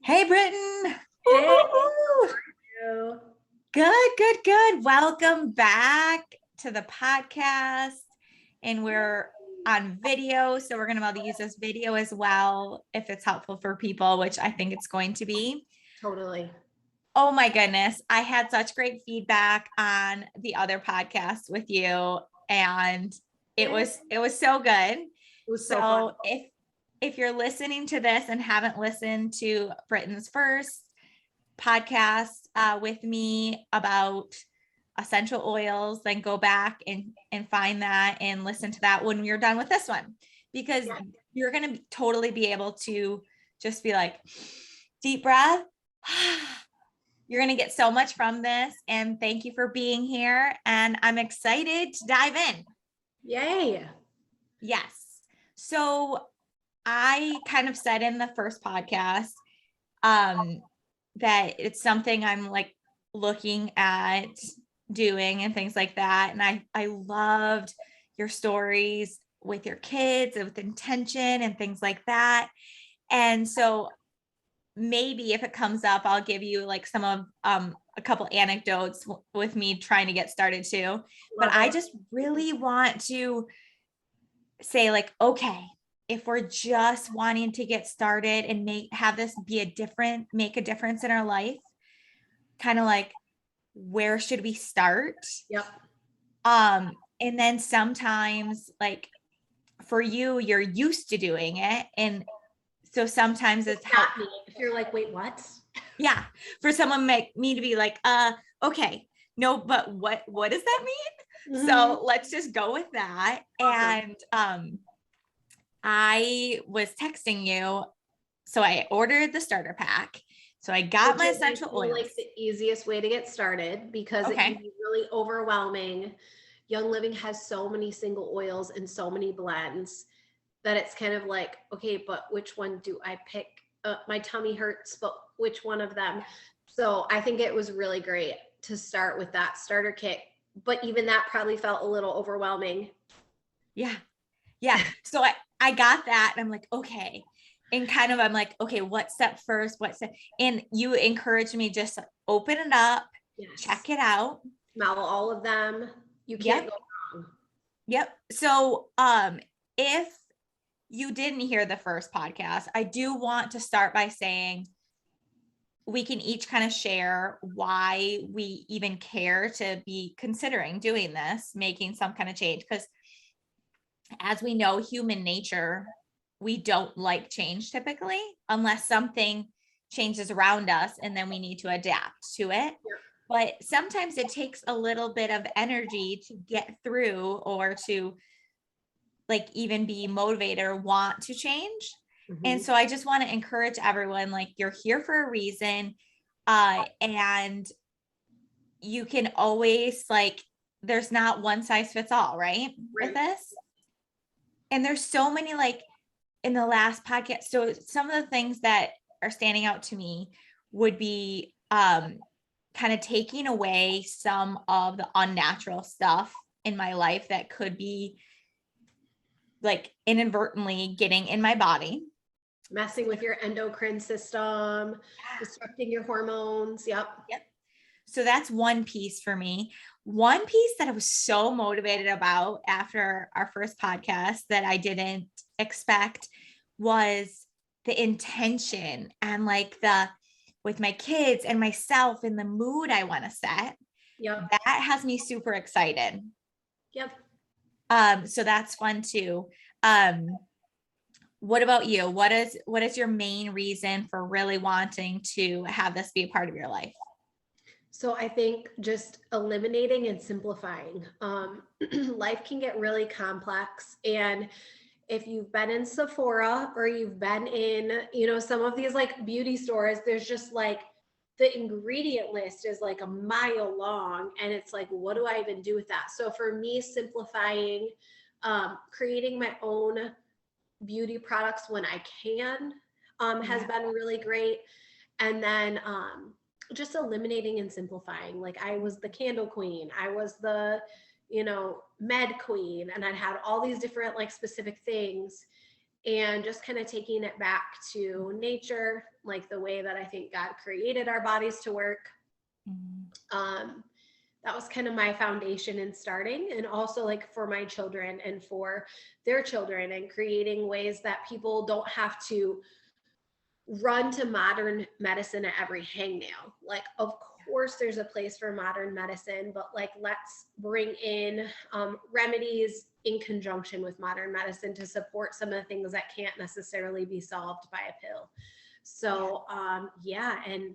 Hey, Britton. Hey, Woo-hoo-hoo. you. Good. Welcome back to the podcast. And we're on video. So we're going to be able to use this video as well if it's helpful for people, which I think it's going to be. Totally. Oh my goodness. I had such great feedback on the other podcast with you. And it was so good. It was so fun. So if you're listening to this and haven't listened to Britton's first podcast with me about essential oils, then go back and find that and listen to that when we're done with this one, because you're going to totally be able to just be like, deep breath. You're going to get so much from this. And thank you for being here. And I'm excited to dive in. Yay. Yes. So I kind of said in the first podcast, that it's something I'm like looking at doing and things like that. And I loved your stories with your kids and with intention and things like that. And so maybe if it comes up, I'll give you like some of a couple anecdotes with me trying to get started too. But I just really want to say like, okay, if we're just wanting to get started and have this be make a difference in our life, kind of like, where should we start? Yep. And then sometimes like for you, you're used to doing it. And so sometimes it's Not me. If you're like, wait, what? Yeah. For someone like me to be like, okay, no, but what does that mean? Mm-hmm. So let's just go with that. Awesome. And I was texting you. So I ordered the starter pack. So I got my essential oils. Like the easiest way to get started because it can be really overwhelming. Young Living has so many single oils and so many blends that it's kind of like, okay, but which one do I pick? My tummy hurts, but which one of them? So I think it was really great to start with that starter kit, but even that probably felt a little overwhelming. Yeah. So I got that and I'm like, okay. And kind of, I'm like, okay, what step first? What step? And you encouraged me just to open it up, check it out. Smell all of them. You can't go wrong. Yep. So if you didn't hear the first podcast, I do want to start by saying we can each kind of share why we even care to be considering doing this, making some kind of change. Because as we know, human nature, we don't like change typically unless something changes around us and then we need to adapt to it. But sometimes it takes a little bit of energy to get through or to like even be motivated or want to change. Mm-hmm. And so I just want to encourage everyone, like, you're here for a reason. And you can always like, there's not one size fits all, right? With this. And there's so many, like in the last podcast. So some of the things that are standing out to me would be kind of taking away some of the unnatural stuff in my life that could be like inadvertently getting in my body. Messing with your endocrine system, disrupting your hormones. Yep. So that's one piece for me. One piece that I was so motivated about after our first podcast that I didn't expect was the intention and like with my kids and myself and the mood I want to set. Yep. That has me super excited. Yep. So that's fun too. What about you? What is your main reason for really wanting to have this be a part of your life? So I think just eliminating and simplifying. Life can get really complex. And if you've been in Sephora or you've been in, some of these like beauty stores, there's just like the ingredient list is like a mile long. And it's like, what do I even do with that? So for me, simplifying, creating my own beauty products when I can has been really great. And then just eliminating and simplifying. Like I was the candle queen. I was the, med queen. And I'd had all these different like specific things. and just kind of taking it back to nature, like the way that I think God created our bodies to work. That was kind of my foundation in starting, and also like for my children and for their children, and creating ways that people don't have to run to modern medicine at every hangnail. Like, of course there's a place for modern medicine, but like, let's bring in remedies in conjunction with modern medicine to support some of the things that can't necessarily be solved by a pill. So and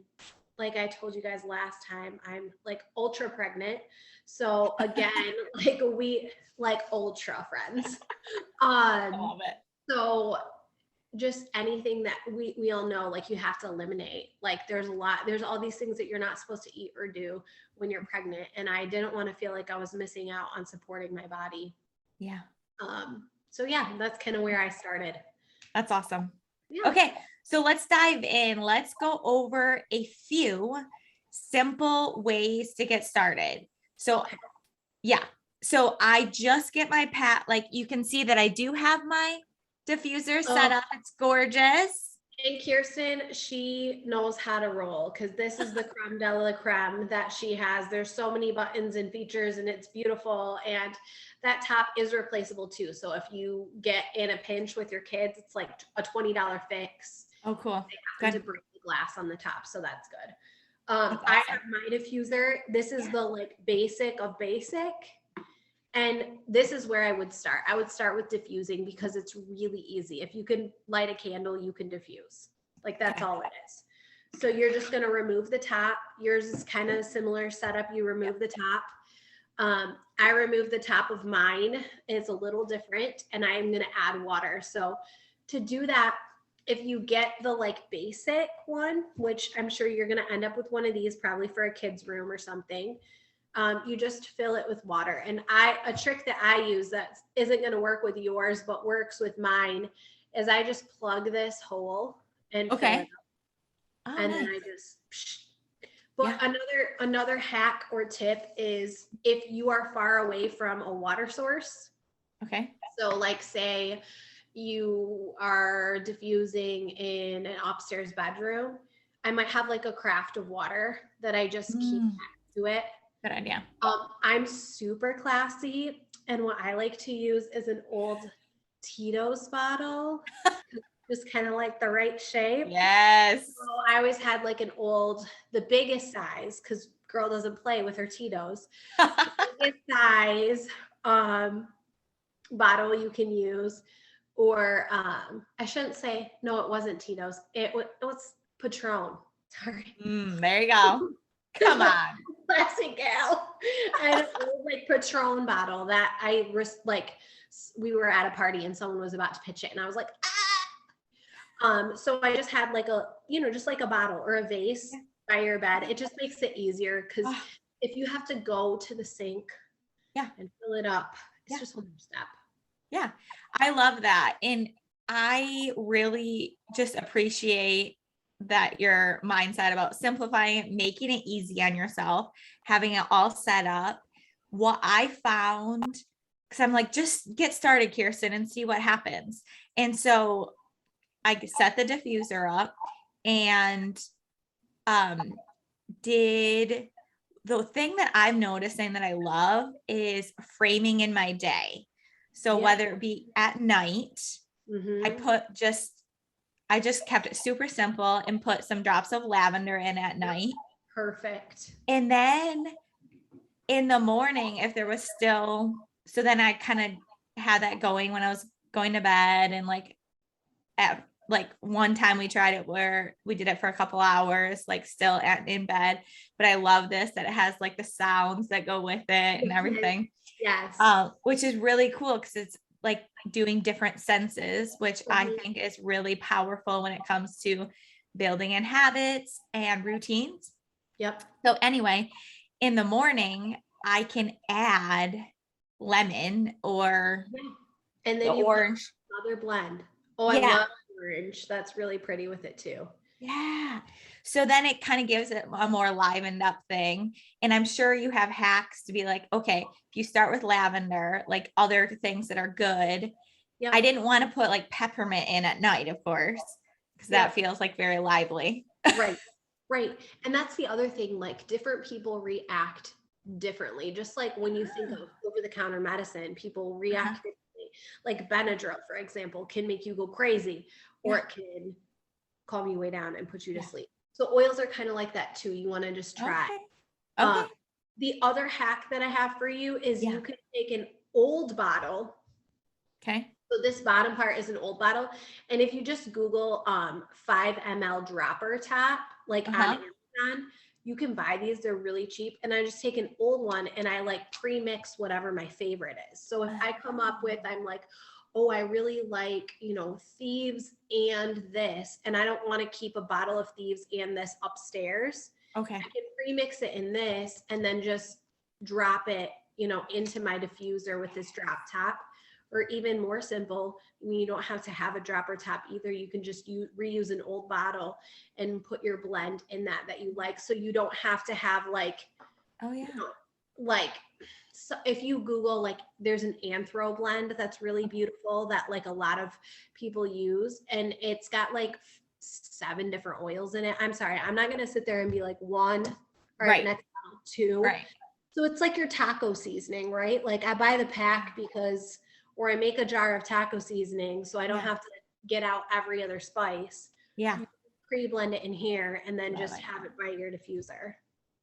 like I told you guys last time, I'm like ultra pregnant. So again, like we like ultra friends. I love it. So just anything that we all know, like you have to eliminate. Like there's all these things that you're not supposed to eat or do when you're pregnant. And I didn't want to feel like I was missing out on supporting my body. Yeah. So yeah, that's kind of where I started. That's awesome. Yeah. Okay. So let's dive in. Let's go over a few simple ways to get started. So yeah. So I just get my like you can see that I do have my diffuser set up. It's gorgeous. And Kirsten, she knows how to roll, because this is the creme de la creme that she has. There's so many buttons and features, and it's beautiful. And that top is replaceable too. So if you get in a pinch with your kids, it's like a $20 fix. Oh, cool. They have to break the glass on the top, so that's good. Awesome. I have my diffuser. This is the like basic of basic. And this is where I would start. I would start with diffusing, because it's really easy. If you can light a candle, you can diffuse. Like that's all it is. So you're just going to remove the top. Yours is kind of a similar setup. You remove the top. I remove the top of mine. It's a little different, and I am going to add water. So to do that, if you get the like basic one, which I'm sure you're going to end up with one of these probably for a kid's room or something, you just fill it with water. And a trick that I use that isn't going to work with yours, but works with mine, is I just plug this hole and fill it up. And then I just, but another hack or tip is if you are far away from a water source. Okay. So like say you are diffusing in an upstairs bedroom, I might have like a carafe of water that I just keep next to it. Good idea. I'm super classy, and what I like to use is an old Tito's bottle, just kind of like the right shape. Yes. So I always had like the biggest size, because girl doesn't play with her Tito's. Biggest size bottle you can use, or I shouldn't say, no, it wasn't Tito's. It was Patron. Sorry. There you go. Come on. Classy gal. I had an old like Patron bottle that I like, we were at a party and someone was about to pitch it, and I was like, so I just had like just like a bottle or a vase by your bed. It just makes it easier, because if you have to go to the sink and fill it up, it's just one more step. Yeah. I love that. And I really just appreciate that your mindset about simplifying it, making it easy on yourself, having it all set up. What I found, because I'm like, just get started, Kirsten, and see what happens. And so I set the diffuser up and did the thing that I'm noticing that I love is framing in my day. So whether it be at night, I just kept it super simple and put some drops of lavender in at night. Perfect. And then in the morning, if there was still, so then I kind of had that going when I was going to bed. And like at like one time we tried it where we did it for a couple hours, like still in bed. But I love this, that it has like the sounds that go with it and everything. Yes. Which is really cool, because it's like doing different senses, which I think is really powerful when it comes to building in habits and routines. Yep. So anyway, in the morning, I can add lemon or and then orange. Another blend. Oh, I love orange. That's really pretty with it too. Yeah. So then it kind of gives it a more livened up thing. And I'm sure you have hacks to be like, okay, if you start with lavender, like other things that are good, Yep. I didn't want to put like peppermint in at night, of course, because that feels like very lively. Right. Right. And that's the other thing, like different people react differently. Just like when you think of over-the-counter medicine, people react differently. Like Benadryl, for example, can make you go crazy, or it can calm you way down and put you to sleep. So oils are kind of like that too. You want to just try. Okay. The other hack that I have for you is you can take an old bottle. Okay. So this bottom part is an old bottle. And if you just Google 5 ml dropper tap, like on Amazon, you can buy these. They're really cheap. And I just take an old one and I like pre-mix whatever my favorite is. So if I come up with, I'm like, oh, I really like, Thieves and this, and I don't want to keep a bottle of Thieves and this upstairs. Okay. I can pre-mix it in this and then just drop it, into my diffuser with this drop top. Or even more simple, you don't have to have a dropper top either. You can just reuse an old bottle and put your blend in that you like. So you don't have to have like, so if you Google, like there's an anthro blend that's really beautiful that like a lot of people use, and it's got like 7 different oils in it. I'm sorry, I'm not going to sit there and be like 1, all right, next 2. Right. So it's like your taco seasoning, right? Like I buy the pack because, or I make a jar of taco seasoning so I don't have to get out every other spice. Yeah. You pre-blend it in here and then just have it by your diffuser.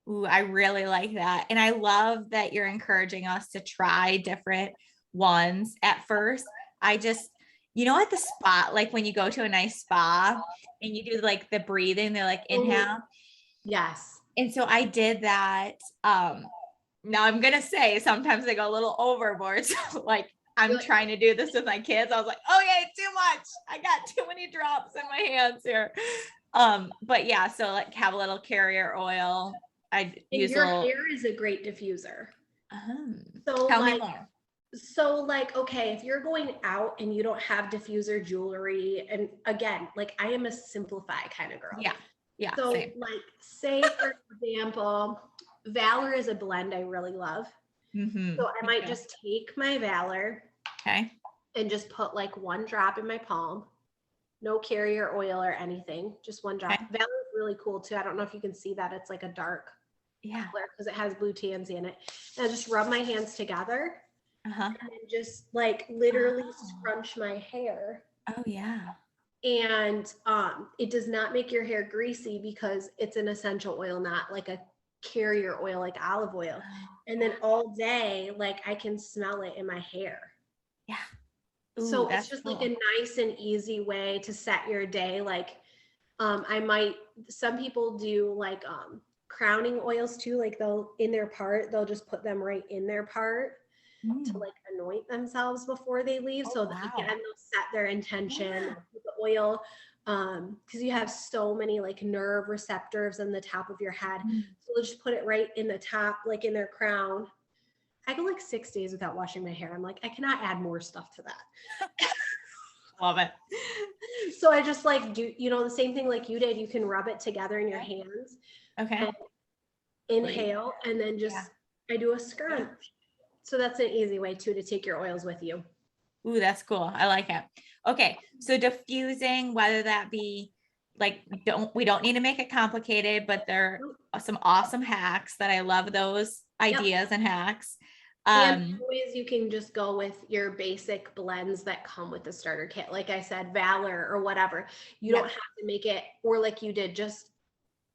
Ooh, I really like that. And I love that you're encouraging us to try different ones at first. I just, at the spa, like when you go to a nice spa and you do like the breathing, they're like inhale. Yes. And so I did that. Now I'm going to say sometimes they go a little overboard. So like, I'm trying to do this with my kids. I was like, okay, too much. I got too many drops in my hands here. But yeah, so like have a little carrier oil. Your hair is a great diffuser. So tell me more. So like, okay, if you're going out and you don't have diffuser jewelry, and again, like I am a simplify kind of girl. Yeah. Yeah. So same. like say for example, Valor is a blend I really love. So I might just take my Valor and just put like 1 drop in my palm. No carrier oil or anything, just 1 drop. Valor is really cool too. I don't know if you can see that. It's like a dark color because it has blue tansy in it. And I just rub my hands together and then just like literally scrunch my hair. Oh yeah. And it does not make your hair greasy because it's an essential oil, not like a carrier oil like olive oil. And then all day, like I can smell it in my hair. Yeah. Ooh, so it's just cool. Like a nice and easy way to set your day. Like some people do like crowning oils too. Like they'll just put them right in their part to like anoint themselves before they leave. So again, they'll set their intention, put the oil, because you have so many like nerve receptors in the top of your head. So they'll just put it right in the top, like in their crown. I go like 6 days without washing my hair. I'm like, I cannot add more stuff to that. Love it. So I just like do, the same thing like you did. You can rub it together in your hands. Okay. And inhale, and then just, I do a scrunch. So that's an easy way too, to take your oils with you. Ooh, that's cool. I like it. Okay. So diffusing, whether that be like, we don't need to make it complicated, but there are some awesome hacks that I love those ideas and hacks. And always you can just go with your basic blends that come with the starter kit. Like I said, Valor or whatever. You don't have to make it, or like you did, just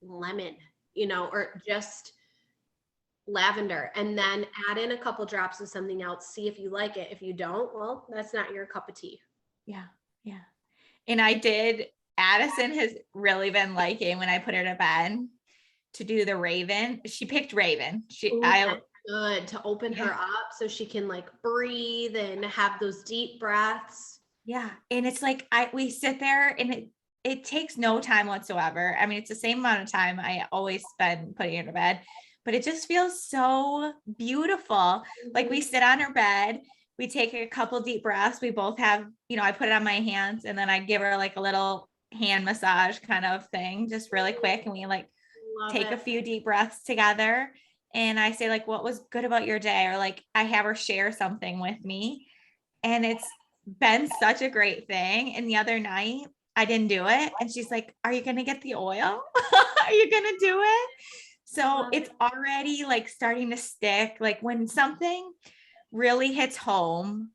lemon, or just lavender, and then add in a couple drops of something else. See if you like it. If you don't, well, that's not your cup of tea. Yeah. Yeah. And Addison has really been liking when I put her to bed to do the Raven. She picked Raven. That's good to open her up so she can like breathe and have those deep breaths. Yeah. And it's like, we sit there and it takes no time whatsoever. I mean, it's the same amount of time I always spend putting her to bed, but it just feels so beautiful. Like we sit on her bed, we take a couple deep breaths. We both have, I put it on my hands and then I give her like a little hand massage kind of thing, just really quick. And we like take a few deep breaths together. And I say like, what was good about your day? Or like, I have her share something with me. And it's been such a great thing. And the other night I didn't do it. And she's like, are you going to get the oil? Are you going to do it? So it's already like starting to stick. Like when something really hits home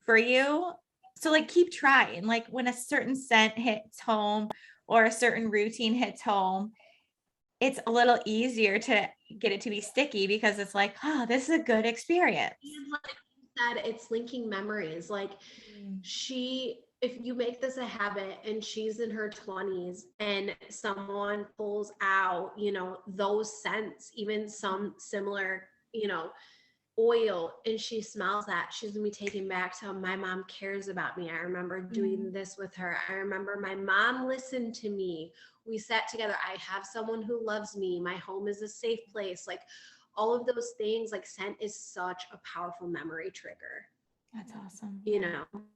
for you. So like keep trying. Like when a certain scent hits home or a certain routine hits home, it's a little easier to get it to be sticky because it's like, oh, this is a good experience. And like you said, it's linking memories. Like if you make this a habit and she's in her 20s and someone pulls out, those scents, even some similar, oil, and she smells that, she's gonna be taken back to my mom cares about me. I remember doing this with her. I remember my mom listened to me. We sat together. I have someone who loves me. My home is a safe place. Like all of those things, like scent is such a powerful memory trigger. That's awesome.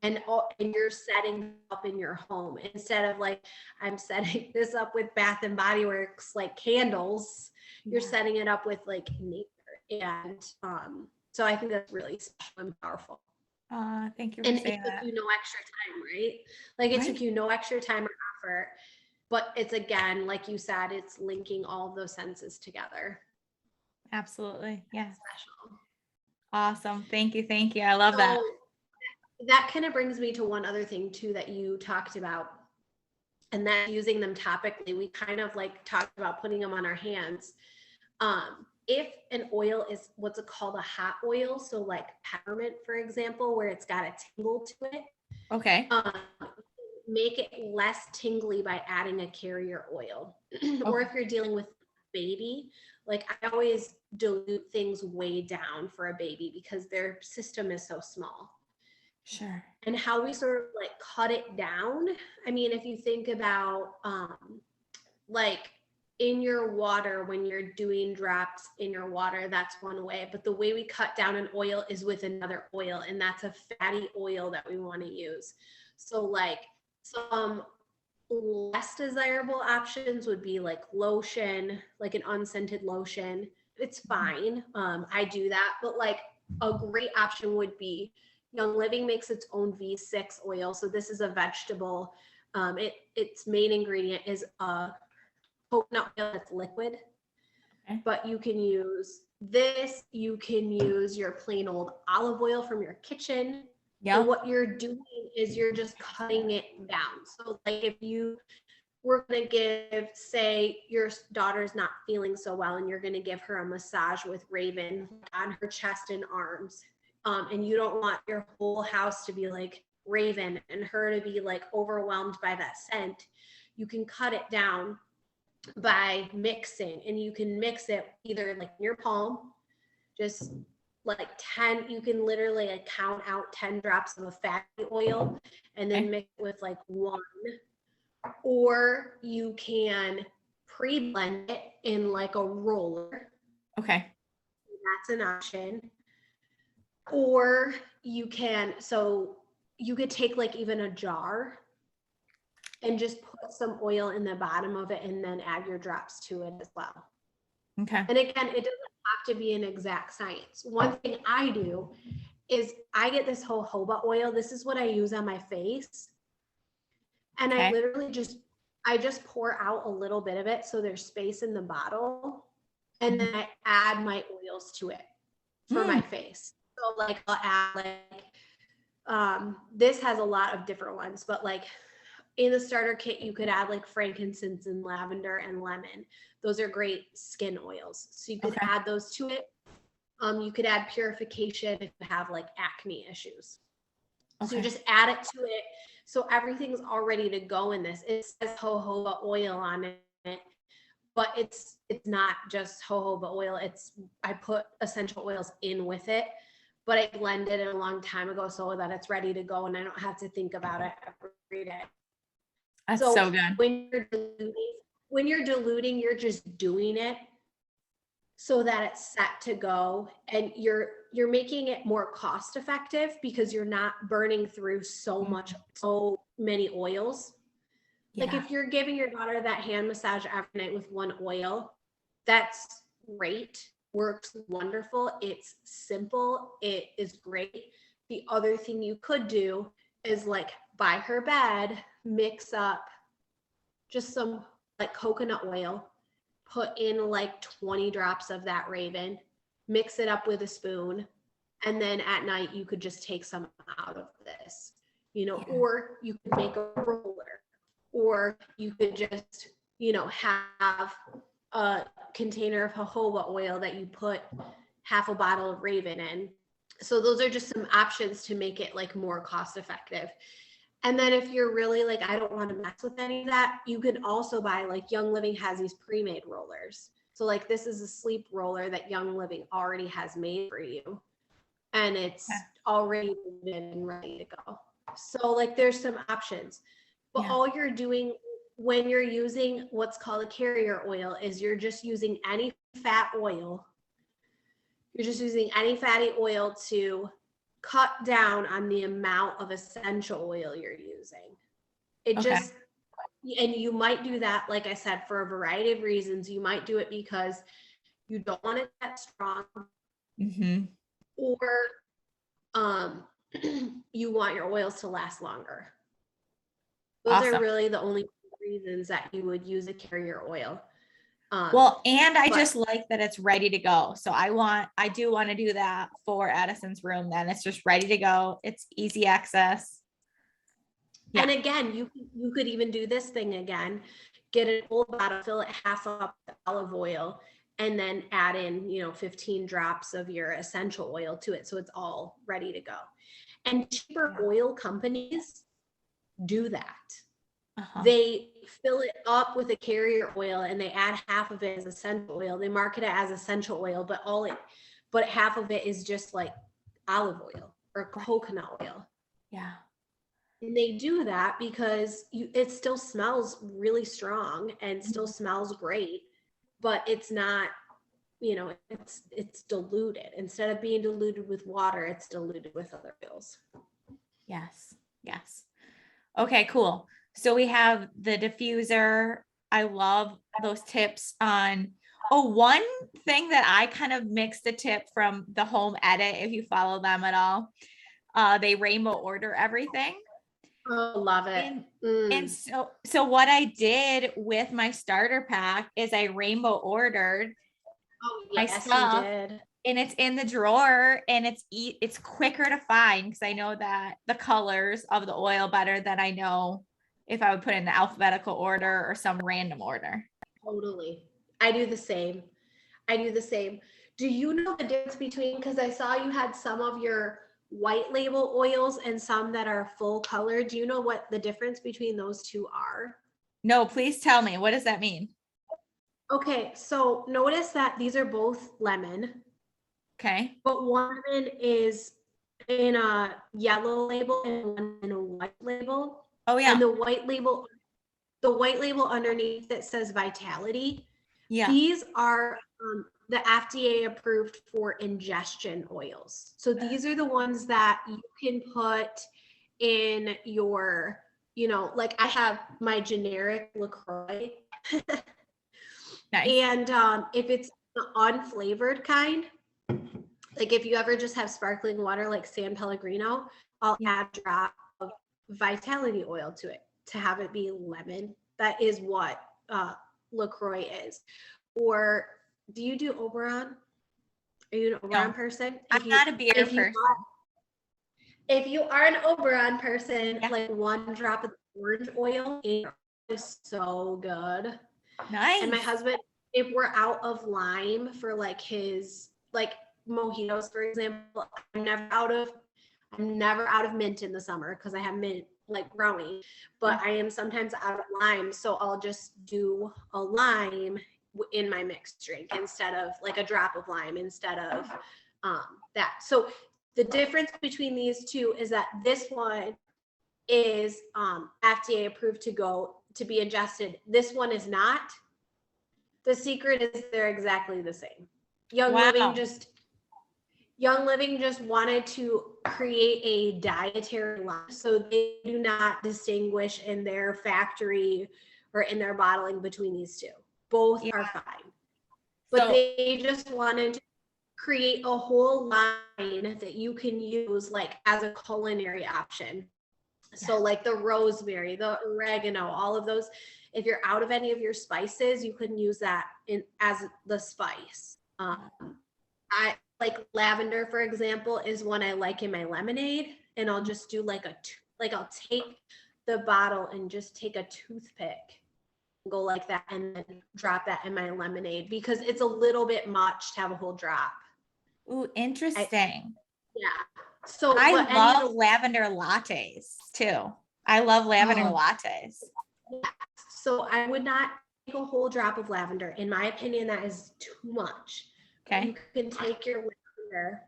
And you're setting up in your home instead of like, I'm setting this up with Bath and Body Works, like candles, you're setting it up with like nature. And so I think that's really special and powerful. Thank you for saying that. And it took you no extra time, right? Like it took you no extra time or effort, but it's again, like you said, it's linking all of those senses together. Absolutely. Yeah. Special. Awesome. Thank you. I love that. That kind of brings me to one other thing too that you talked about, and that's using them topically. We kind of like talked about putting them on our hands. If an oil is what's called a hot oil, so like peppermint, for example, where it's got a tingle to it. Okay. Make it less tingly by adding a carrier oil. Or if you're dealing with baby, like I always dilute things way down for a baby because their system is so small. Sure. And how we sort of like cut it down. I mean, if you think about like in your water, when you're doing drops in your water, that's one way. But the way we cut down an oil is with another oil, and that's a fatty oil that we want to use. So like some less desirable options would be like lotion, like an unscented lotion. It's fine. I do that. But like a great option would be Young Living makes its own V6 oil. So this is a vegetable. Its main ingredient is a coconut oil that's liquid. Okay. But you can use this. You can use your plain old olive oil from your kitchen. Yeah. So what you're doing is you're just cutting it down. So like if you were going to give, say your daughter's not feeling so well and you're going to give her a massage with Raven on her chest and arms, and you don't want your whole house to be like Raven and her to be like overwhelmed by that scent, you can cut it down by mixing, and you can mix it either like in your palm, just like 10, you can literally like count out 10 drops of a fatty oil and then mix it with like 1, or you can pre-blend it in like a roller. Okay. That's an option. Or you can, so you could take like even a jar and just put some oil in the bottom of it and then add your drops to it as well. Okay. And again, it doesn't have to be an exact science. One thing I do is I get this jojoba oil. This is what I use on my face. And I literally just pour out a little bit of it so there's space in the bottle. And then I add my oils to it for my face. So like I'll add like, this has a lot of different ones, but like in the starter kit, you could add like frankincense and lavender and lemon. Those are great skin oils. So you could add those to it. You could add purification if you have like acne issues. So you just add it to it. So everything's all ready to go in this. It says jojoba oil on it, but it's not just jojoba oil. I put essential oils in with it, but I blended it a long time ago so that it's ready to go and I don't have to think about it every day. That's so good. When you're diluting, you're just doing it so that it's set to go, and you're making it more cost effective because you're not burning through so many oils. Yeah. Like if you're giving your daughter that hand massage every night with 1 oil, that's great, works wonderful. It's simple. It is great. The other thing you could do is like by her bed, mix up just some like coconut oil, put in like 20 drops of that Raven, mix it up with a spoon, and then at night you could just take some out of this, you know, or you could make a roller, or you could just, you know, have a container of jojoba oil that you put half a bottle of Raven in. So those are just some options to make it like more cost effective. And then if you're really like, I don't want to mess with any of that, you can also buy, like, Young Living has these pre-made rollers. So like this is a sleep roller that Young Living already has made for you. And it's already been ready to go. So like there's some options. But all you're doing when you're using what's called a carrier oil is you're just using any fat oil. You're just using any fatty oil to cut down on the amount of essential oil you're using. It just, and you might do that, like I said, for a variety of reasons. You might do it because you don't want it that strong, or you want your oils to last longer. Those are really the only reasons that you would use a carrier oil. Well, and I just like that it's ready to go. So I do want to do that for Addison's room. Then it's just ready to go. It's easy access. Yeah. And again, you could even do this thing again, get an old bottle, fill it half up with olive oil, and then add in, you know, 15 drops of your essential oil to it. So it's all ready to go. And cheaper oil companies do that. They fill it up with a carrier oil and they add half of it as essential oil. They market it as essential oil, but half of it is just like olive oil or coconut oil. Yeah. And they do that because it still smells really strong and still smells great, but it's not, you know, it's diluted. Instead of being diluted with water, it's diluted with other oils. Yes. Yes. Okay, cool. So we have the diffuser. I love those tips on, one thing that I kind of mixed a tip from the Home Edit, if you follow them at all. They rainbow order everything. Oh, love it. And so what I did with my starter pack is I rainbow ordered my stuff. You did. And it's in the drawer, and it's quicker to find because I know that the colors of the oil better than I know if I would put in the alphabetical order or some random order. Totally. I do the same. Do you know the difference between, because I saw you had some of your white label oils and some that are full color. Do you know what the difference between those two are? No, please tell me. What does that mean? Okay, so notice that these are both lemon. Okay. But one is in a yellow label and one in a white label. Oh yeah. And the white label underneath that says Vitality. Yeah. These are the FDA approved for ingestion oils. So these are the ones that you can put in your, you know, like I have my generic LaCroix. Nice. And if it's the unflavored kind, like if you ever just have sparkling water like San Pellegrino, I'll add a drop of Vitality oil to it to have it be lemon. That is what LaCroix is. Or do you do Oberon? Are you an Oberon person? I'm not a beer person. If you are an Oberon person, like one drop of orange oil is so good. Nice. And my husband, if we're out of lime for like his like mojitos, for example, I'm never out of mint in the summer because I have mint like growing, but I am sometimes out of lime. So I'll just do a lime in my mixed drink instead of like a drop of lime instead of that. So the difference between these two is that this one is FDA approved to be ingested. This one is not. The secret is they're exactly the same. Young Living just wanted to create a dietary line, so they do not distinguish in their factory or in their bottling between these two. Both are fine. But they just wanted to create a whole line that you can use like as a culinary option. So like the rosemary, the oregano, all of those, if you're out of any of your spices, you can use that in as the spice. I like lavender, for example, is one I like in my lemonade, and I'll just do like I'll take the bottle and just take a toothpick, go like that, and then drop that in my lemonade because it's a little bit much to have a whole drop. Ooh, interesting. Yeah. So I love lavender lattes too. I love lavender lattes. Yeah. So I would not take a whole drop of lavender. In my opinion, that is too much. Okay. You can take your lavender,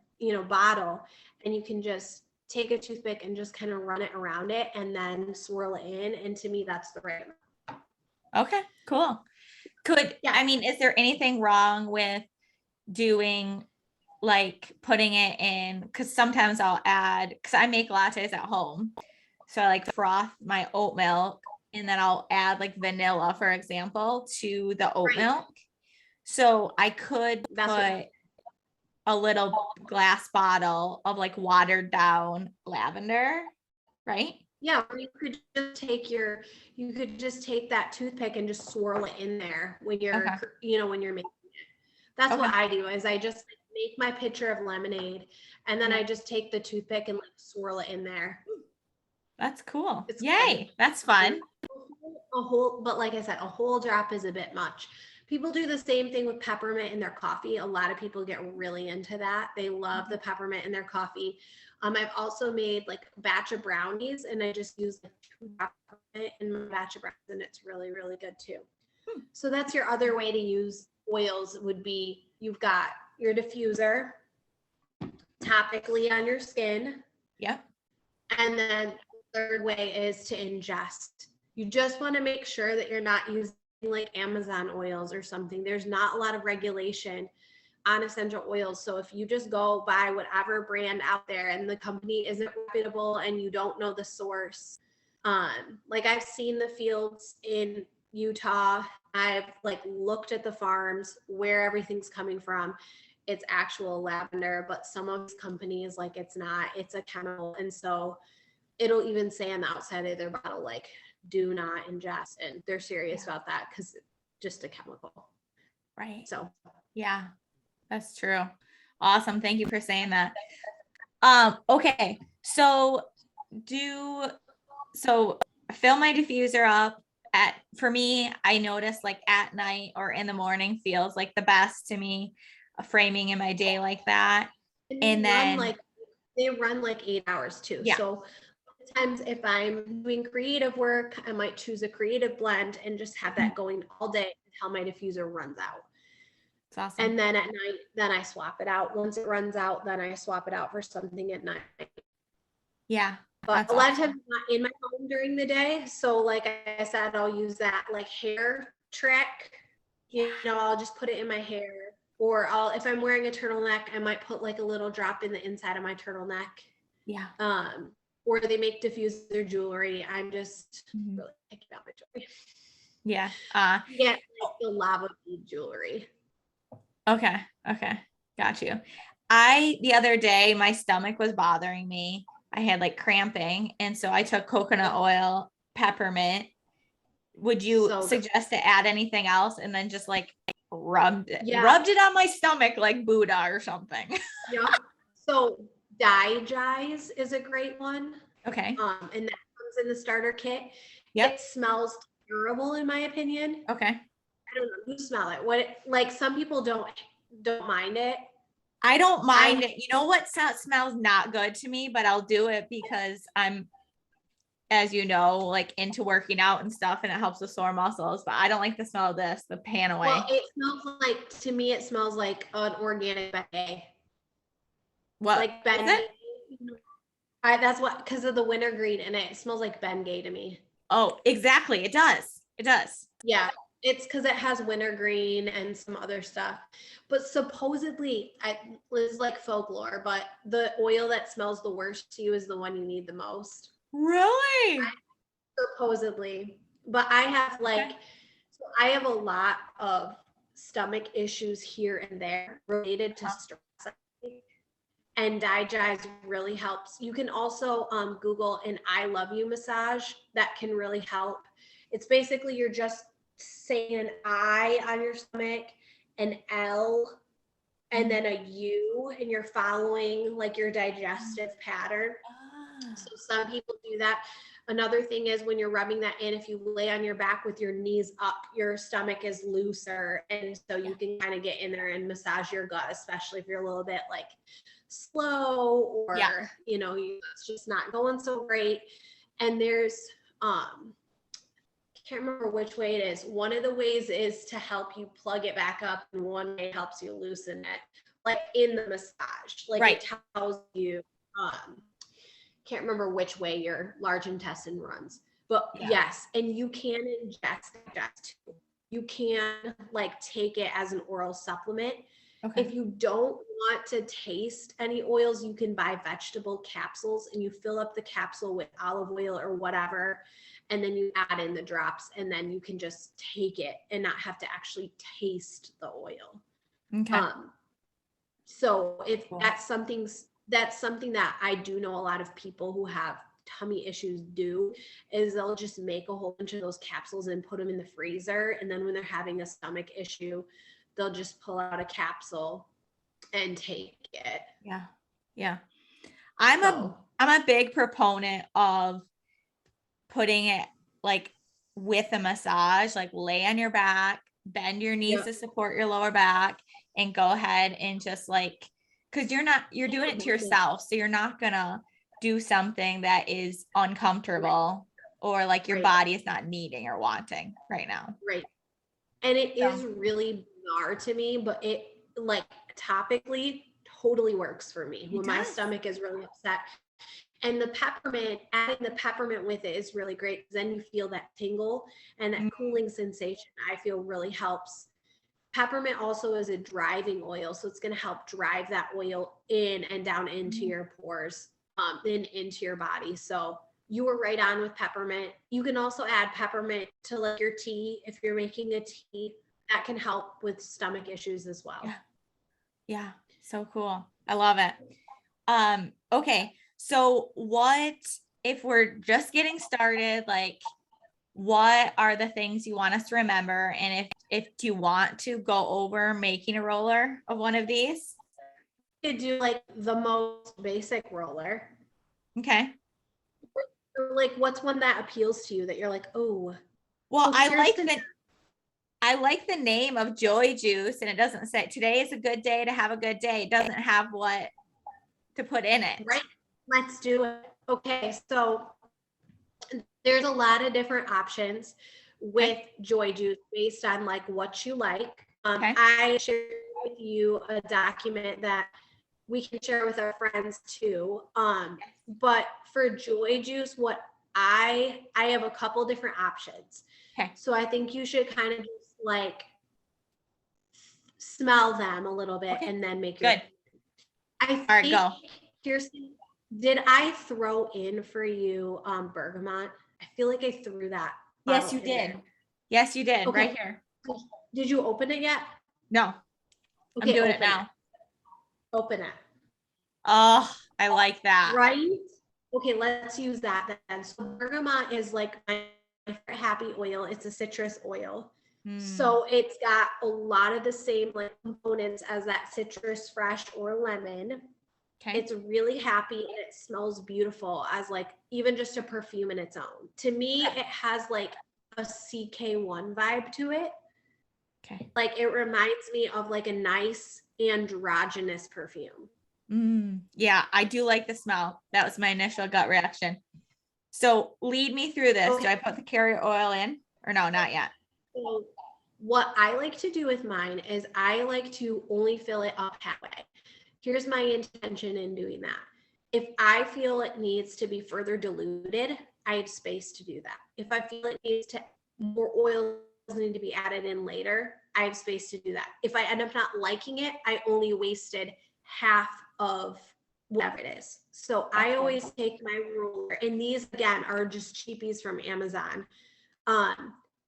bottle, and you can just take a toothpick and just kind of run it around it and then swirl it in. And to me, that's the right amount. Okay, cool. I mean, is there anything wrong with doing like putting it in? Because sometimes I'll add, because I make lattes at home. So I like froth my oat milk and then I'll add like vanilla, for example, to the oat milk. So I could put a little glass bottle of like watered down lavender, right? Yeah, or you could just take that toothpick and just swirl it in there when you're, when you're making it. That's what I do is I just make my pitcher of lemonade and then I just take the toothpick and like swirl it in there. That's cool. Yay. That's fun. But like I said, a whole drop is a bit much. People do the same thing with peppermint in their coffee. A lot of people get really into that. They love the peppermint in their coffee. I've also made like a batch of brownies and I just use like 2 drops of it in my batch of brownies and it's really, really good too. So that's your other way to use oils would be you've got your diffuser topically on your skin. Yep. And then the third way is to ingest. You just want to make sure that you're not using like Amazon oils or something. There's not a lot of regulation on essential oils. So if you just go buy whatever brand out there and the company isn't reputable and you don't know the source, like I've seen the fields in Utah, I've like looked at the farms where everything's coming from. It's actual lavender, but some of these companies like it's not, it's a chemical. And so it'll even say on the outside of their bottle, like, do not ingest. And they're serious about that because it's just a chemical. Right. So, yeah, that's true. Awesome. Thank you for saying that. Okay. So fill my diffuser up for me, I notice like at night or in the morning feels like the best to me, framing in my day like that. And then they run like 8 hours too. Yeah. So sometimes if I'm doing creative work, I might choose a creative blend and just have that going all day until my diffuser runs out. That's awesome. And then at night, then I swap it out. Once it runs out, then I swap it out for something at night. Yeah. But a lot of times I'm not in my home during the day. So like I said, I'll use that like hair trick. I'll just put it in my hair. Or if I'm wearing a turtleneck, I might put like a little drop in the inside of my turtleneck. Yeah. Or they make diffuser jewelry. I'm just really picking out my jewelry. Yeah. Yeah, like the lava bead jewelry. Okay. Got you. The other day, my stomach was bothering me. I had like cramping. And so I took coconut oil, peppermint. Would you suggest to add anything else? And then just like rubbed it on my stomach like Buddha or something. Yeah. So Digize is a great one. Okay. And that comes in the starter kit. Yep. It smells terrible in my opinion. Okay. I don't know. You smell it. Like some people don't mind it. I don't mind it. You know what smells not good to me, but I'll do it because I'm, as you know, like into working out and stuff, and it helps with sore muscles. But I don't like the smell of this, the pan away. Well, to me, it smells like an organic Bengay. What? Like Bengay. That's what, because of the wintergreen, and it smells like Bengay to me. Oh, exactly. It does. Yeah. It's because it has wintergreen and some other stuff. But supposedly, it's like folklore, but the oil that smells the worst to you is the one you need the most. Really? Supposedly. But I have I have a lot of stomach issues here and there related to stress. and digest really helps. You can also Google an I love you massage. That can really help. It's basically you're just saying an I on your stomach, an L, and then a U, and you're following like your digestive pattern. So some people do that. Another thing is when you're rubbing that in, if you lay on your back with your knees up, your stomach is looser. And so you can kind of get in there and massage your gut, especially if you're a little bit like slow or, you know, it's just not going so great. And there's, can't remember which way it is. One of the ways is to help you plug it back up, and one way helps you loosen it, like in the massage. Like it tells you, can't remember which way your large intestine runs, but yes, and you can ingest too. You can like take it as an oral supplement. Okay. If you don't want to taste any oils, you can buy vegetable capsules, and you fill up the capsule with olive oil or whatever, and then you add in the drops, and then you can just take it and not have to actually taste the oil. Okay. So if that's something that I do know a lot of people who have tummy issues do, is they'll just make a whole bunch of those capsules and put them in the freezer. And then when they're having a stomach issue, they'll just pull out a capsule and take it. Yeah. Yeah. I'm a big proponent of putting it like with a massage, like lay on your back, bend your knees to support your lower back, and go ahead and just like, because you're doing it to yourself. So you're not gonna do something that is uncomfortable or like your body is not needing or wanting right now. Right. And it is really bizarre to me, but it like topically totally works for me when my stomach is really upset. And the peppermint, adding the peppermint with it is really great, because then you feel that tingle and that cooling sensation, I feel really helps. Peppermint also is a driving oil, so it's going to help drive that oil in and down into your pores, and into your body. So you were right on with peppermint. You can also add peppermint to like your tea. If you're making a tea, that can help with stomach issues as well. Yeah. So cool. I love it. Okay. So what, if we're just getting started, like what are the things you want us to remember? And if you want to go over making a roller of one of these? You could do like the most basic roller. Okay. Like what's one that appeals to you that you're like, oh. Well, I like the name of Joy Juice, and it doesn't say today is a good day to have a good day. It doesn't have what to put in it. Right. Let's do it. Okay. So there's a lot of different options with Joy Juice based on like what you like. I shared with you a document that we can share with our friends too. But for Joy Juice, what I have a couple different options. Okay. So I think you should kind of just like smell them a little bit and then make your. All right, go. Kirsten, did I throw in for you bergamot? I feel like I threw that. Yes, you did. There. Yes, you did. Okay. Right here. Did you open it yet? No. Okay, I'm doing it now. Open it. Oh, I like that. Right? Okay, let's use that then. So bergamot is like my happy oil. It's a citrus oil. So it's got a lot of the same like components as that citrus fresh or lemon. Okay. It's really happy and it smells beautiful as like even just a perfume in its own. To me, it has like a CK1 vibe to it. Okay. Like it reminds me of like a nice androgynous perfume. Yeah, I do like the smell. That was my initial gut reaction. So lead me through this. Okay. Do I put the carrier oil in or no, not yet? So what I like to do with mine is I like to only fill it up halfway. Here's my intention in doing that. If I feel it needs to be further diluted, I have space to do that. If I feel it needs to, more oils need to be added in later, I have space to do that. If I end up not liking it, I only wasted half of whatever it is. So I always take my roller, and these again are just cheapies from Amazon.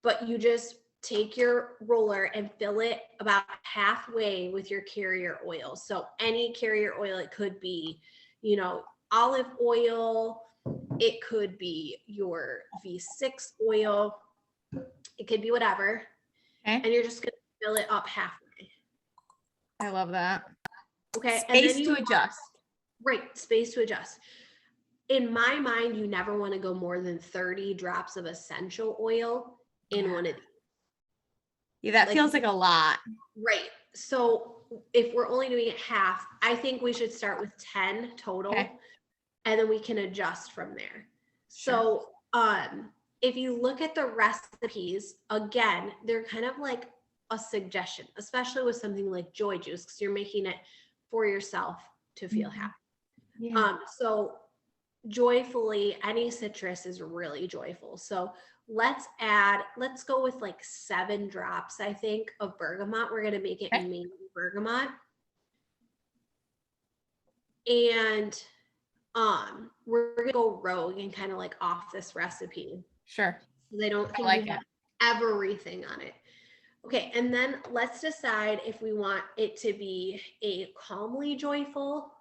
But you just take your roller and fill it about halfway with your carrier oil. So any carrier oil, it could be, olive oil, it could be your V6 oil, it could be whatever. Okay. And you're just going to fill it up halfway. I love that. Okay. Space and then to adjust. Right. Space to adjust. In my mind, you never want to go more than 30 drops of essential oil in one of these. Yeah, that feels like a lot. Right. So if we're only doing it half, I think we should start with 10 total, and then we can adjust from there. Sure. So if you look at the recipes, again, they're kind of like a suggestion, especially with something like joy juice, because you're making it for yourself to feel happy. Yeah. So joyfully, any citrus is really joyful. So let's go with like 7 drops, I think, of bergamot. We're going to make it mainly bergamot. And we're going to go rogue and kind of like off this recipe. Sure. They don't think you have everything on it. Okay. And then let's decide if we want it to be a calmly joyful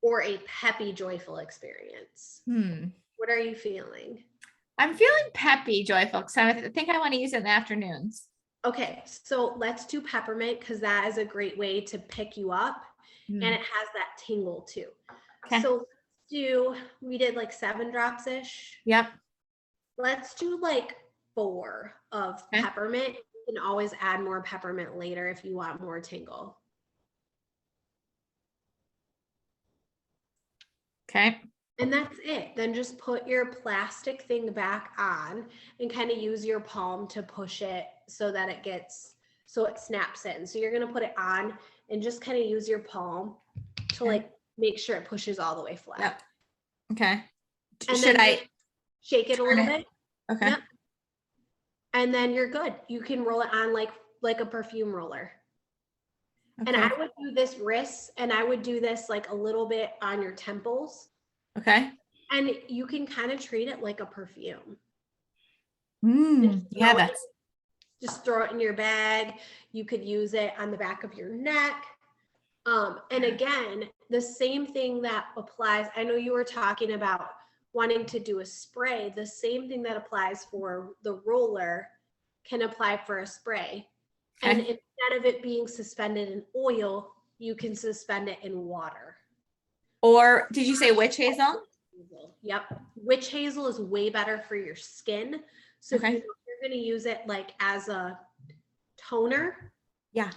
or a peppy joyful experience. What are you feeling? I'm feeling peppy joyful because I think I want to use it in the afternoons. Okay, so let's do peppermint because that is a great way to pick you up, and it has that tingle too. Okay. So we did like 7 drops ish. Yep. Let's do like 4 of peppermint. You can always add more peppermint later if you want more tingle. Okay. And that's it. Then just put your plastic thing back on and kind of use your palm to push it so that it snaps in. So you're going to put it on and just kind of use your palm to like make sure it pushes all the way flat. Yep. Okay. And should I shake it a little bit? Okay. Yep. And then you're good. You can roll it on like a perfume roller. Okay. And I would do this wrist, and I would do this like a little bit on your temples. Okay. And you can kind of treat it like a perfume. Yeah, just throw it in your bag. You could use it on the back of your neck. And again, the same thing that applies. I know you were talking about wanting to do a spray. The same thing that applies for the roller can apply for a spray. Okay. And instead of it being suspended in oil, you can suspend it in water. Or did you say witch hazel? Yep. Witch hazel is way better for your skin. So if you're going to use it like as a toner. Yeah.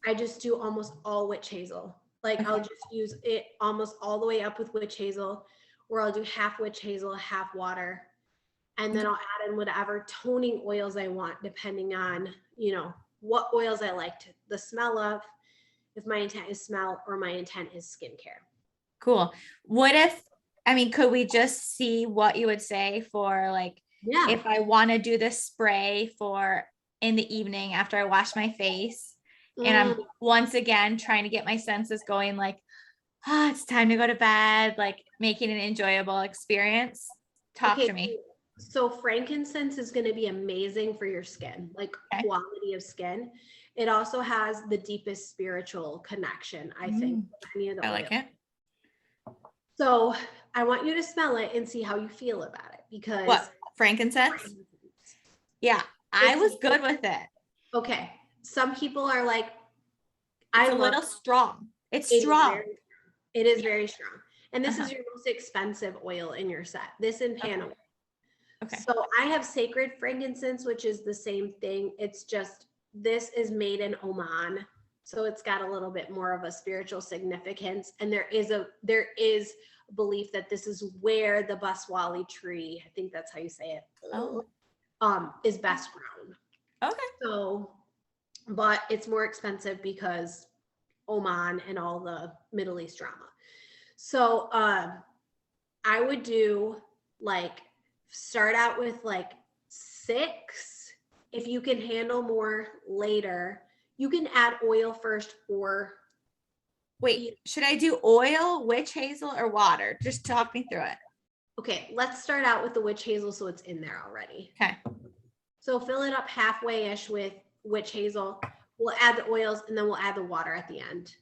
I just do almost all witch hazel. Like I'll just use it almost all the way up with witch hazel, or I'll do half witch hazel, half water. And then I'll add in whatever toning oils I want, depending on, what oils I like the smell of, if my intent is smell or my intent is skincare. Cool. Could we just see what you would say for like, if I want to do this spray for in the evening after I wash my face, and I'm once again trying to get my senses going, like, it's time to go to bed, like making an enjoyable experience. Talk to me. So frankincense is going to be amazing for your skin, like quality of skin. It also has the deepest spiritual connection, I think. I like it. So I want you to smell it and see how you feel about it, because what, frankincense? Yeah, I was good with it. Okay. Some people are like, it's a little strong. It's strong. It is very strong. And this is your most expensive oil in your set. This and Panama. Okay. So I have sacred frankincense, which is the same thing. It's just, this is made in Oman. So it's got a little bit more of a spiritual significance. And there is belief that this is where the Baswali tree, I think that's how you say it, is best grown. Okay. So, but it's more expensive because Oman and all the Middle East drama. So I would do start out with 6. If you can handle more later, you can add oil first or. Wait, should I do oil, witch hazel, or water? Just talk me through it. Okay, let's start out with the witch hazel so it's in there already. Okay. So fill it up halfway-ish with witch hazel. We'll add the oils and then we'll add the water at the end.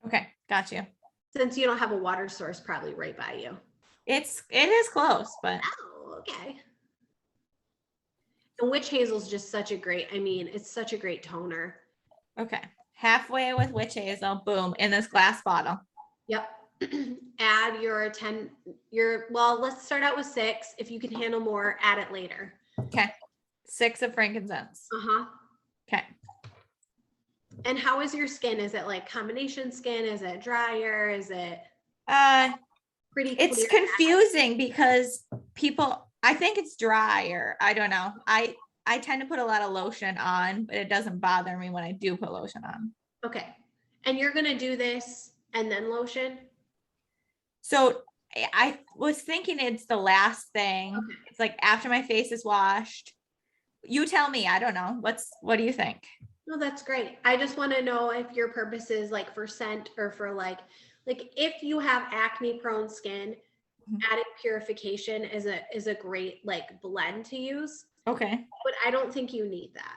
Okay, got you. Since you don't have a water source probably right by you. It is close, but Oh, okay. And witch hazel is just such a great, I mean, it's such a great toner. okay. Halfway with witch hazel, boom, in this glass bottle. Yep. Add your well, let's start out with 6. If you can handle more, add it later. Okay. 6 of frankincense. Uh-huh. Okay. And how is your skin? Is it like combination skin? Is it drier? Is it pretty clear? It's confusing because I think it's drier. I don't know. I tend to put a lot of lotion on, but it doesn't bother me when I do put lotion on. Okay. And you're going to do this and then lotion? So I was thinking it's the last thing. Okay. It's like after my face is washed. You tell me. I don't know. What do you think? No, that's great. I just want to know if your purpose is like for scent or for like if you have acne prone skin, adding purification is a great like blend to use. Okay. But I don't think you need that.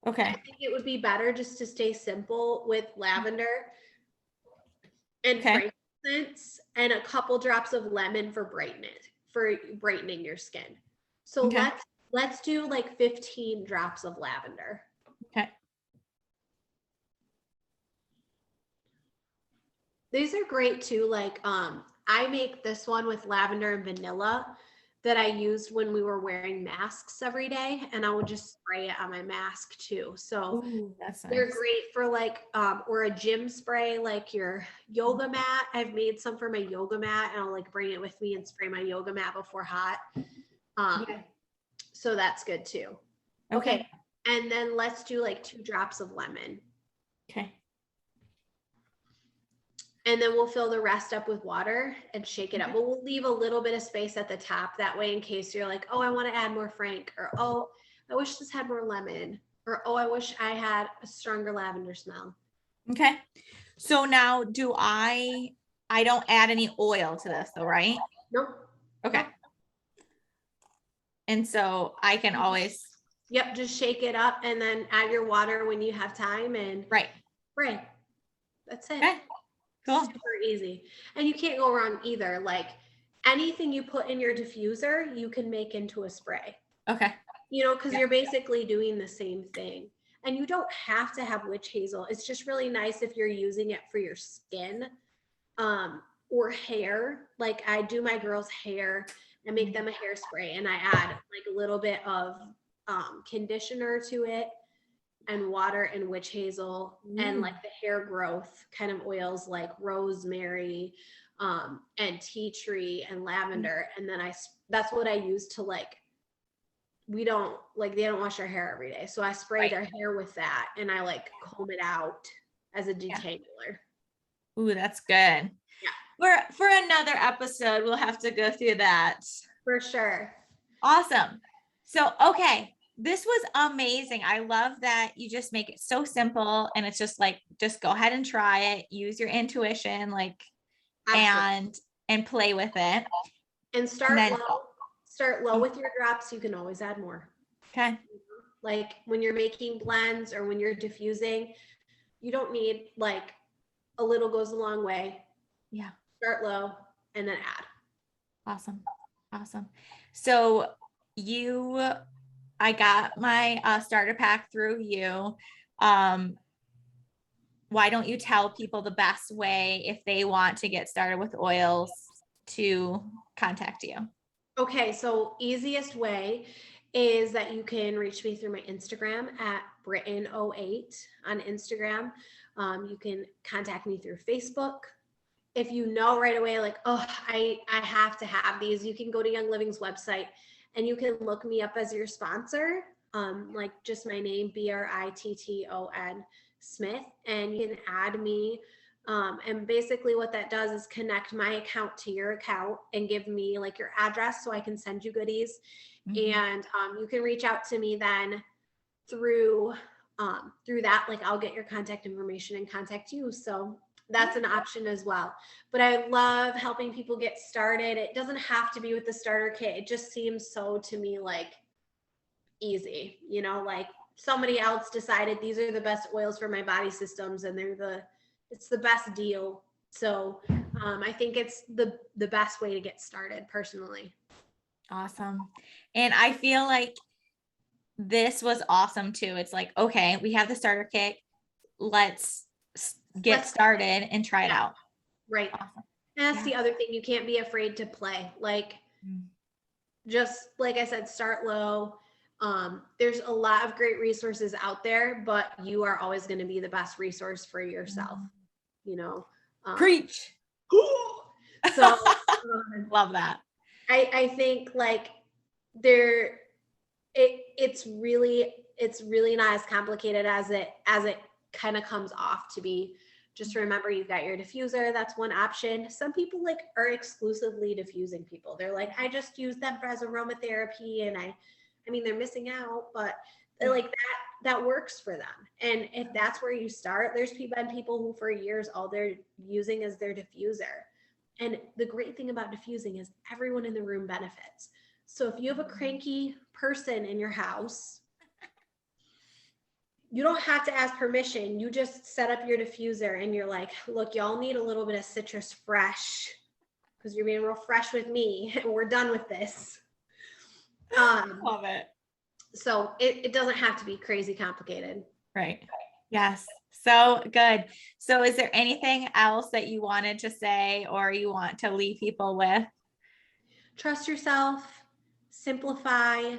Okay. I think it would be better just to stay simple with lavender and frankincense and a couple drops of lemon for brightening your skin. So let's do like 15 drops of lavender. Okay. These are great too. Like, I make this one with lavender and vanilla that I used when we were wearing masks every day, and I would just spray it on my mask too. So that's nice. they're great for like, or a gym spray, like your yoga mat. I've made some for my yoga mat, and I'll like bring it with me and spray my yoga mat before hot. So that's good too. Okay. And then let's do like 2 drops of lemon. Okay. And then we'll fill the rest up with water and shake it up. But we'll leave a little bit of space at the top. That way, in case you're like, oh, I want to add more Frank, or oh, I wish this had more lemon, or oh, I wish I had a stronger lavender smell. Okay. So now I don't add any oil to this though, right? Nope. Okay. And so I can always. Yep. Just shake it up and then add your water when you have time and spray. That's it. Okay. Cool. Super easy. And you can't go wrong either. Like anything you put in your diffuser, you can make into a spray. Okay. You know, because you're basically doing the same thing. And you don't have to have witch hazel. It's just really nice if you're using it for your skin or hair. Like I do my girls' hair. I make them a hairspray and I add like a little bit of conditioner to it and water and witch hazel and like the hair growth kind of oils like rosemary and tea tree and lavender. And then that's what I use to like, they don't wash their hair every day. So I spray their hair with that and I like comb it out as a detangler. Ooh, that's good. Yeah. For another episode, we'll have to go through that. For sure. Awesome. So, okay. This was amazing. I love that you just make it so simple and it's just like, just go ahead and try it, use your intuition, like, and play with it. And start low with your drops. You can always add more. Okay. Like when you're making blends or when you're diffusing, you don't need like a little goes a long way. Yeah. Start low and then add. Awesome. So I got my starter pack through you. Why don't you tell people the best way if they want to get started with oils to contact you? Okay, so easiest way is that you can reach me through my Instagram at Britton28 on Instagram. You can contact me through Facebook. If you know right away, like, oh, I have to have these, you can go to Young Living's website and you can look me up as your sponsor, like just my name, Britton Smith, and you can add me. And basically what that does is connect my account to your account and give me like your address so I can send you goodies. Mm-hmm. And you can reach out to me then through that, like I'll get your contact information and contact you. So that's an option as well. But I love helping people get started. It doesn't have to be with the starter kit. It just seems so to me like easy, you know, like somebody else decided these are the best oils for my body systems and it's the best deal. So I think it's the best way to get started personally. Awesome. And I feel like this was awesome too. It's like, okay, we have the starter kit. Let's get started and try it out. Right. Awesome. And that's the other thing. You can't be afraid to play. Like, just like I said, start low. There's a lot of great resources out there, but you are always going to be the best resource for yourself, you know. Preach. So love that. I think like it's really not as complicated as it kind of comes off to be. Just remember, you've got your diffuser. That's one option. Some people like are exclusively diffusing people. They're like, I just use them as aromatherapy, and I mean, they're missing out, but like that works for them. And if that's where you start, there's been people who for years all they're using is their diffuser. And the great thing about diffusing is everyone in the room benefits. So if you have a cranky person in your house, you don't have to ask permission. You just set up your diffuser and you're like, look, y'all need a little bit of citrus fresh because you're being real fresh with me and we're done with this. Love it. So it doesn't have to be crazy complicated. Right. Yes. So good. So is there anything else that you wanted to say or you want to leave people with? Trust yourself, simplify,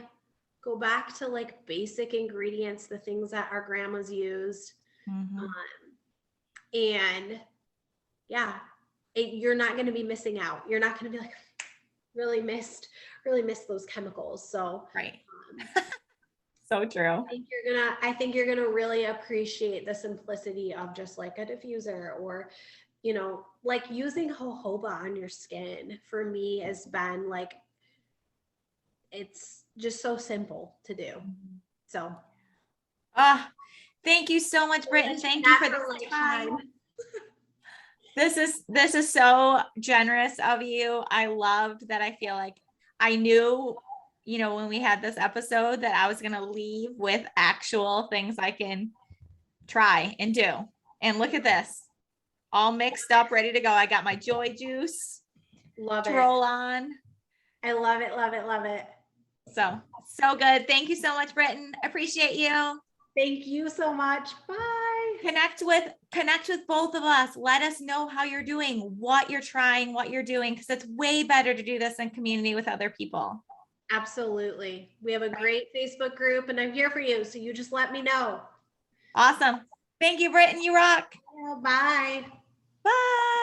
go back to like basic ingredients, the things that our grandmas used. And yeah, you're not going to be missing out. You're not going to be like, really missed those chemicals. So right. So true. I think you're gonna really appreciate the simplicity of just like a diffuser, or, you know, like using jojoba on your skin for me has been like, it's just so simple to do. So thank you so much, Britton. Thank you for this time. This is so generous of you. I loved that. I feel like I knew, you know, when we had this episode that I was going to leave with actual things I can try and do. And look at this, all mixed up, ready to go. I got my joy juice. Love to it. roll on. I love it. Love it. Love it. So good. Thank you so much, Britton. Appreciate you. Thank you so much. Bye. Connect with both of us. Let us know how you're doing, what you're trying, what you're doing, because it's way better to do this in community with other people. Absolutely. We have a great Facebook group and I'm here for you. So you just let me know. Awesome. Thank you, Britton. You rock. Bye. Bye.